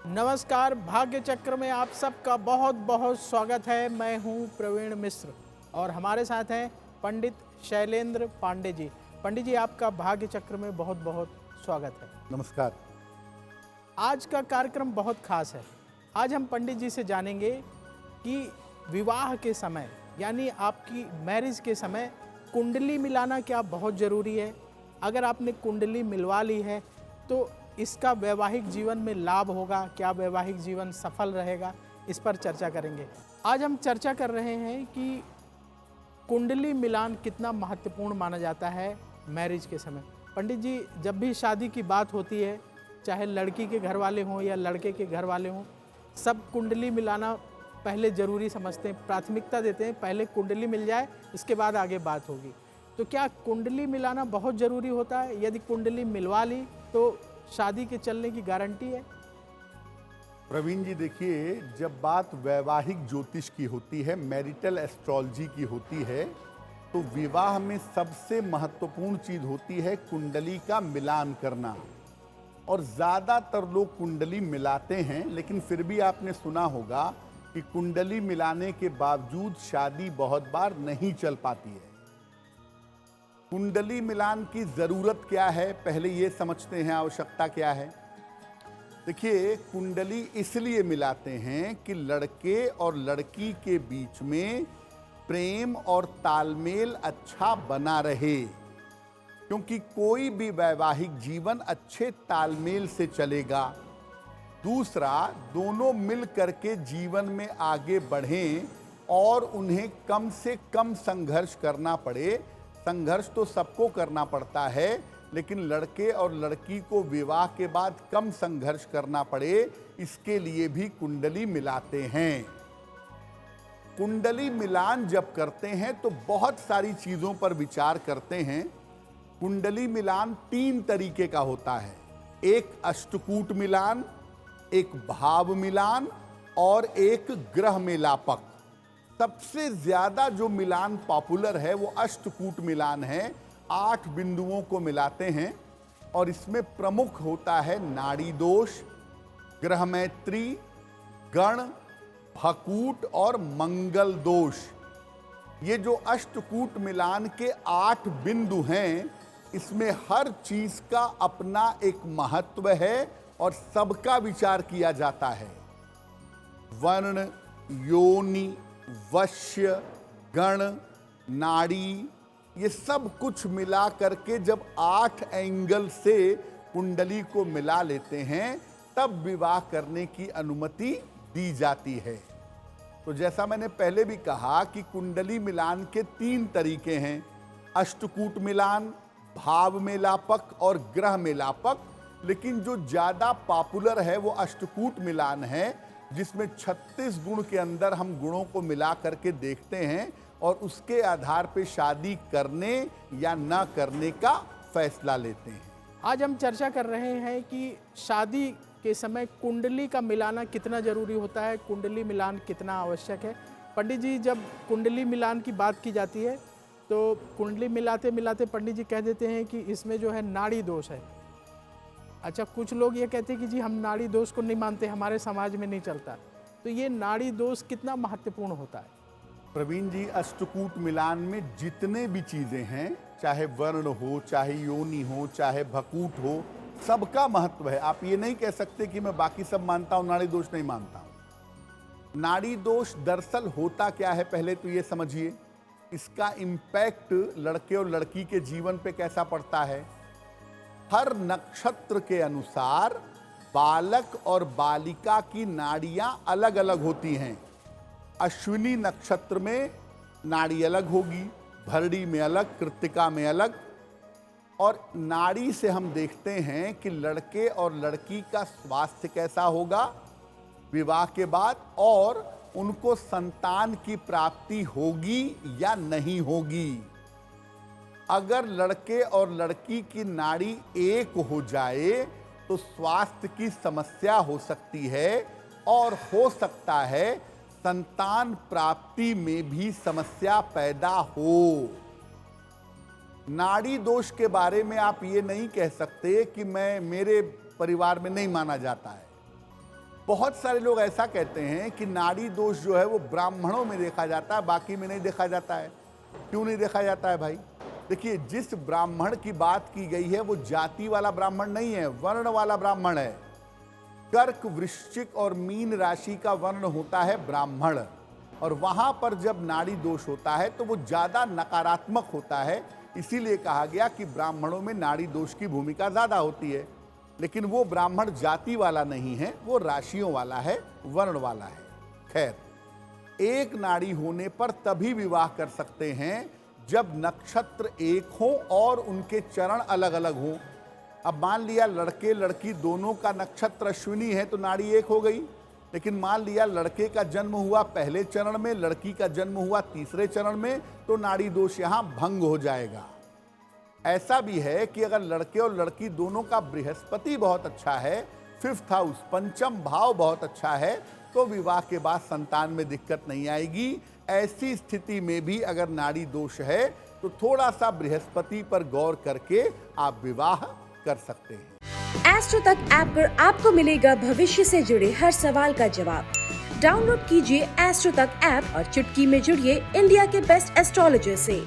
नमस्कार, भाग्य चक्र में आप सबका बहुत बहुत स्वागत है। मैं हूं प्रवीण मिश्र और हमारे साथ हैं पंडित शैलेंद्र पांडे जी। पंडित जी, आपका भाग्य चक्र में बहुत बहुत स्वागत है। नमस्कार। आज का कार्यक्रम बहुत खास है। आज हम पंडित जी से जानेंगे कि विवाह के समय यानी आपकी मैरिज के समय कुंडली मिलाना क्या बहुत ज़रूरी है। अगर आपने कुंडली मिलवा ली है तो इसका वैवाहिक जीवन में लाभ होगा, क्या वैवाहिक जीवन सफल रहेगा, इस पर चर्चा करेंगे। आज हम चर्चा कर रहे हैं कि कुंडली मिलान कितना महत्वपूर्ण माना जाता है मैरिज के समय। पंडित जी, जब भी शादी की बात होती है, चाहे लड़की के घर वाले हों या लड़के के घर वाले हों, सब कुंडली मिलाना पहले ज़रूरी समझते हैं, प्राथमिकता देते हैं। पहले कुंडली मिल जाए, इसके बाद आगे बात होगी। तो क्या कुंडली मिलाना बहुत ज़रूरी होता है? यदि कुंडली मिलवा ली तो शादी के चलने की गारंटी है? प्रवीण जी, देखिए, जब बात वैवाहिक ज्योतिष की होती है, मैरिटल एस्ट्रोलॉजी की होती है, तो विवाह में सबसे महत्वपूर्ण चीज होती है कुंडली का मिलान करना। और ज्यादातर लोग कुंडली मिलाते हैं, लेकिन फिर भी आपने सुना होगा कि कुंडली मिलाने के बावजूद शादी बहुत बार नहीं चल पाती है। कुंडली मिलान की जरूरत क्या है, पहले ये समझते हैं आवश्यकता क्या है। देखिए, कुंडली इसलिए मिलाते हैं कि लड़के और लड़की के बीच में प्रेम और तालमेल अच्छा बना रहे, क्योंकि कोई भी वैवाहिक जीवन अच्छे तालमेल से चलेगा। दूसरा, दोनों मिल करके जीवन में आगे बढ़ें और उन्हें कम से कम संघर्ष करना पड़े। संघर्ष तो सबको करना पड़ता है, लेकिन लड़के और लड़की को विवाह के बाद कम संघर्ष करना पड़े, इसके लिए भी कुंडली मिलाते हैं। कुंडली मिलान जब करते हैं तो बहुत सारी चीजों पर विचार करते हैं। कुंडली मिलान 3 तरीके का होता है। एक अष्टकूट मिलान, एक भाव मिलान और एक ग्रह मेलापक। सबसे ज्यादा जो मिलान पॉपुलर है वो अष्टकूट मिलान है। 8 बिंदुओं को मिलाते हैं और इसमें प्रमुख होता है नाड़ी दोष, ग्रह मैत्री, गण, भकूट और मंगल दोष। ये जो अष्टकूट मिलान के 8 बिंदु हैं, इसमें हर चीज का अपना एक महत्व है और सबका विचार किया जाता है। वर्ण, योनि, वश्य, गण, नाड़ी, ये सब कुछ मिला करके जब 8 एंगल से कुंडली को मिला लेते हैं, तब विवाह करने की अनुमति दी जाती है। तो जैसा मैंने पहले भी कहा कि कुंडली मिलान के 3 तरीके हैं, अष्टकूट मिलान, भाव मेलापक और ग्रह मेलापक। लेकिन जो ज्यादा पॉपुलर है वो अष्टकूट मिलान है, जिसमें 36 गुण के अंदर हम गुणों को मिला करके देखते हैं और उसके आधार पे शादी करने या ना करने का फैसला लेते हैं। आज हम चर्चा कर रहे हैं कि शादी के समय कुंडली का मिलाना कितना जरूरी होता है, कुंडली मिलान कितना आवश्यक है। पंडित जी, जब कुंडली मिलान की बात की जाती है तो कुंडली मिलाते मिलाते पंडित जी कह देते हैं कि इसमें जो है नाड़ी दोष है। अच्छा, कुछ लोग ये कहते हैं कि जी हम नाड़ी दोष को नहीं मानते, हमारे समाज में नहीं चलता। तो ये नाड़ी दोष कितना महत्वपूर्ण होता है? प्रवीण जी, अष्टकूट मिलान में जितने भी चीजें हैं, चाहे वर्ण हो, चाहे योनि हो, चाहे भकूट हो, सबका महत्व है। आप ये नहीं कह सकते कि मैं बाकी सब मानता हूं, नाड़ी दोष नहीं मानता हूं। नाड़ी दोष दरअसल होता क्या है, पहले तो ये समझिए। इसका इम्पैक्ट लड़के और लड़की के जीवन पे कैसा पड़ता है। हर नक्षत्र के अनुसार बालक और बालिका की नाड़ियां अलग अलग होती हैं। अश्विनी नक्षत्र में नाड़ी अलग होगी, भरणी में अलग, कृत्तिका में अलग। और नाड़ी से हम देखते हैं कि लड़के और लड़की का स्वास्थ्य कैसा होगा विवाह के बाद, और उनको संतान की प्राप्ति होगी या नहीं होगी। अगर लड़के और लड़की की नाड़ी एक हो जाए तो स्वास्थ्य की समस्या हो सकती है और हो सकता है संतान प्राप्ति में भी समस्या पैदा हो। नाड़ी दोष के बारे में आप ये नहीं कह सकते कि मेरे परिवार में नहीं माना जाता है। बहुत सारे लोग ऐसा कहते हैं कि नाड़ी दोष जो है वो ब्राह्मणों में देखा जाता है, बाकी में नहीं देखा जाता है। क्यों नहीं देखा जाता है भाई? देखिए, जिस ब्राह्मण की बात की गई है वो जाति वाला ब्राह्मण नहीं है, वर्ण वाला ब्राह्मण है। कर्क, वृश्चिक और मीन राशि का वर्ण होता है ब्राह्मण, और वहां पर जब नाड़ी दोष होता है तो वो ज्यादा नकारात्मक होता है। इसीलिए कहा गया कि ब्राह्मणों में नाड़ी दोष की भूमिका ज्यादा होती है। लेकिन वो ब्राह्मण जाति वाला नहीं है, वो राशियों वाला है, वर्ण वाला है। खैर, एक नाड़ी होने पर तभी विवाह कर सकते हैं जब नक्षत्र एक हो और उनके चरण अलग अलग हों। अब मान लिया लड़के लड़की दोनों का नक्षत्र अश्विनी है तो नाड़ी एक हो गई, लेकिन मान लिया लड़के का जन्म हुआ पहले चरण में, लड़की का जन्म हुआ तीसरे चरण में, तो नाड़ी दोष यहां भंग हो जाएगा। ऐसा भी है कि अगर लड़के और लड़की दोनों का बृहस्पति बहुत अच्छा है, 5th हाउस, पंचम भाव बहुत अच्छा है, तो विवाह के बाद संतान में दिक्कत नहीं आएगी। ऐसी स्थिति में भी अगर नाड़ी दोष है तो थोड़ा सा बृहस्पति पर गौर करके आप विवाह कर सकते हैं। एस्ट्रो तक ऐप पर आपको मिलेगा भविष्य से जुड़े हर सवाल का जवाब। डाउनलोड कीजिए एस्ट्रो तक ऐप और चुटकी में जुड़िए इंडिया के बेस्ट एस्ट्रोलॉजर से।